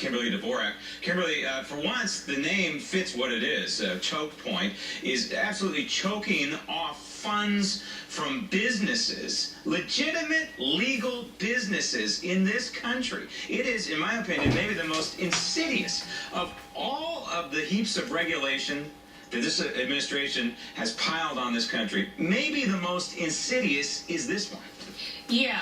Kimberly Dvorak. Kimberly, for once, the name fits what it is. Choke Point is absolutely choking off funds from businesses, legitimate legal businesses in this country. It is, in my opinion, maybe the most insidious of all of the heaps of regulation that this administration has piled on this country. Maybe the most insidious is this one. Yeah,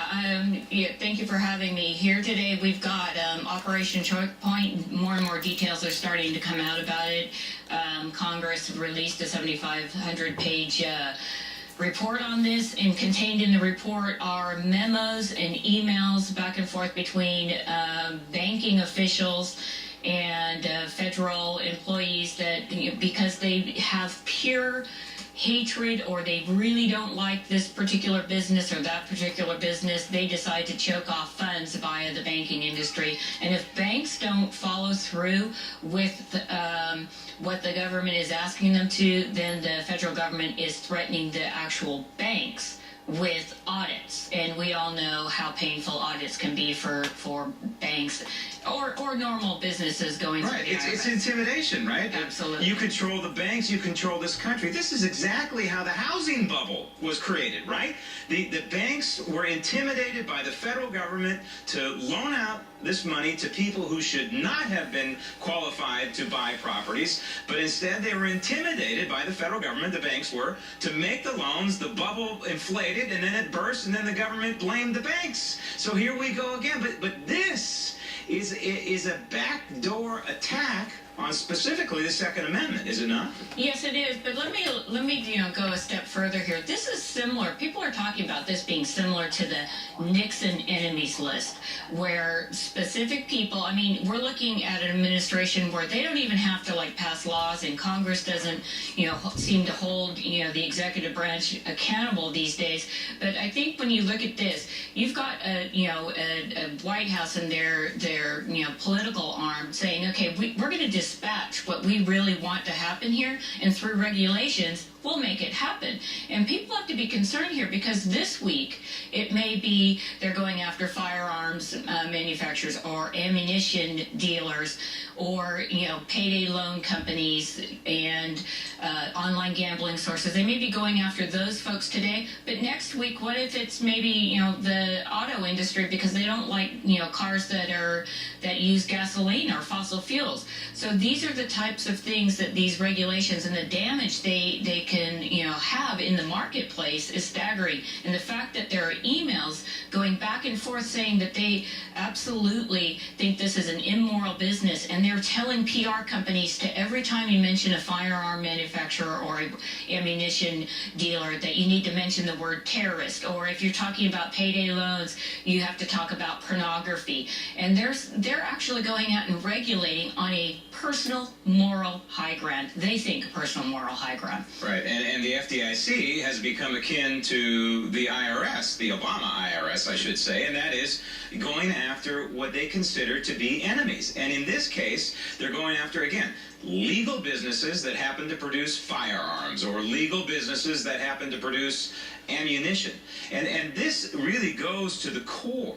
thank you for having me here today. We've got Operation Choke Point. More and more details are starting to come out about it. Congress released a 7,500-page report on this, and contained in the report are memos and emails back and forth between banking officials and federal employees that, because they have pure hatred or they really don't like this particular business or that particular business, they decide to choke off funds via the banking industry. And if banks don't follow through with what the government is asking them to, then the federal government is threatening the actual banks with audits. And we all know how painful audits can be for banks or normal businesses going through the IRS. It's intimidation, right? Absolutely. You control the banks, you control this country. This is exactly how the housing bubble was created, right? The banks were intimidated by the federal government to loan out this money to people who should not have been qualified to buy properties, but instead they were intimidated by the federal government, the banks were, to make the loans. The bubble inflated, and then it burst, and then the government blamed the banks. So here we go again. But this is a backdoor attack on specifically the Second Amendment, is it not? Yes, it is. But let me go a step further here. This is similar. People are talking about this being similar to the Nixon enemies list, where specific people. I mean, we're looking at an administration where they don't even have to pass laws, and Congress doesn't, seem to hold, the executive branch accountable these days. But I think when you look at this, you've got a White House and their political arm saying, okay, we're going to dispatch what we really want to happen here, and through regulations we'll make it happen. And people have to be concerned here, because this week it may be they're going after firearms manufacturers or ammunition dealers or payday loan companies and online gambling sources. They may be going after those folks today, but next week, what if it's maybe the auto industry, because they don't like cars that use gasoline or fossil fuels. So these are the types of things that these regulations and the damage they can have in the marketplace is staggering. And the fact that there are emails going back and forth saying that they absolutely think this is an immoral business, and they're telling PR companies to every time you mention a firearm manufacturer or an ammunition dealer that you need to mention the word terrorist, or if you're talking about payday loans, you have to talk about pornography. And they're actually going out and regulating on a personal moral high ground. They think personal moral high ground. Right, and the FDIC has become akin to the IRS, the Obama IRS, I should say, and that is going after what they consider to be enemies. And in this case, they're going after, again, legal businesses that happen to produce firearms or legal businesses that happen to produce ammunition. And this really goes to the core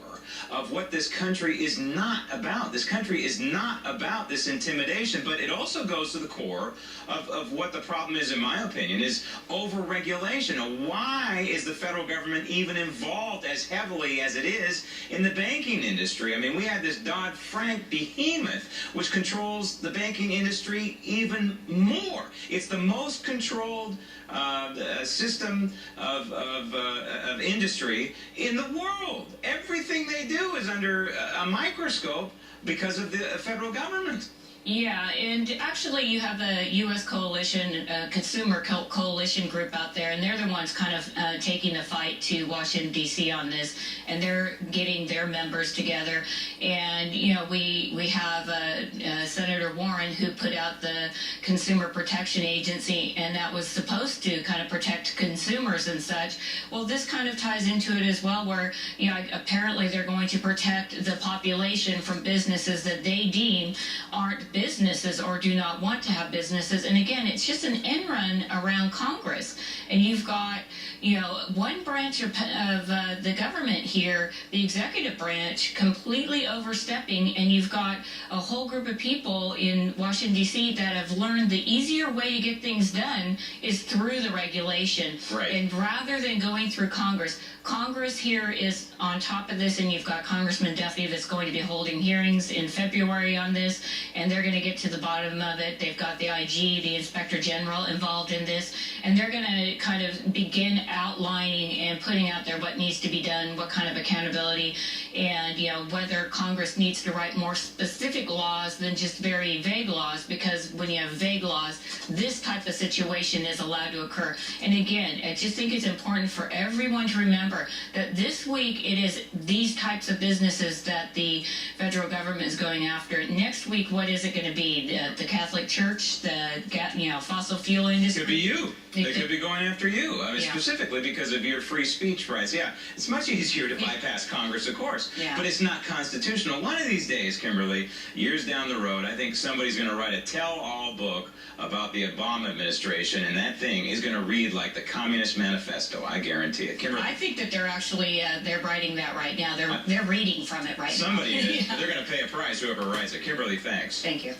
of what this country is not about. This country is not about this intimidation, but it also goes to the core of what the problem is, in my opinion, is over-regulation. Why is the federal government even involved as heavily as it is in the banking industry? I mean, we had this Dodd-Frank behemoth, which controls the banking industry even more. It's the most controlled system of industry in the world. Everything they do is under a microscope because of the federal government. Yeah, and actually you have a U.S. coalition, consumer coalition group out there, and they're the ones kind of taking the fight to Washington, D.C. on this, and they're getting their members together. And, we have Senator Warren, who put out the Consumer Protection Agency, and that was supposed to kind of protect consumers and such. Well, this kind of ties into it as well, where, apparently they're going to protect the population from businesses that they deem aren't businesses or do not want to have businesses. And again, it's just an end run around Congress. And you've got, one branch of the government here, the executive branch, completely overstepping, and you've got a whole group of people in Washington, D.C. that have learned the easier way to get things done is through the regulation. Right. And rather than going through Congress here is on top of this, and you've got Congressman Duffy that's going to be holding hearings in February on this, and they're going to get to the bottom of it. They've got the IG, the Inspector General, involved in this, and they're going to kind of begin outlining and putting out there what needs to be done, what kind of accountability, and whether Congress needs to write more specific laws than just very vague laws, because when you have vague laws, this type of situation is allowed to occur. And again, I just think it's important for everyone to remember that this week it is these types of businesses that the federal government is going after. Next week, what is it going to be? The Catholic Church, the fossil fuel industry? Could be you. They could be going after you. I mean, Yeah. specifically because of your free speech rights. Yeah, it's much easier to bypass Congress, of course, Yeah. but it's not constitutional. One of these days, Kimberly, years down the road, I think somebody's going to write a tell-all book about the Obama administration, and that thing is going to read like the Communist Manifesto. I guarantee it. Kimberly, I think that they're actually they're writing that right now. They're reading from it right somebody now. is. Yeah. They're going to pay a price, whoever writes it. Kimberly, thanks. Thank you.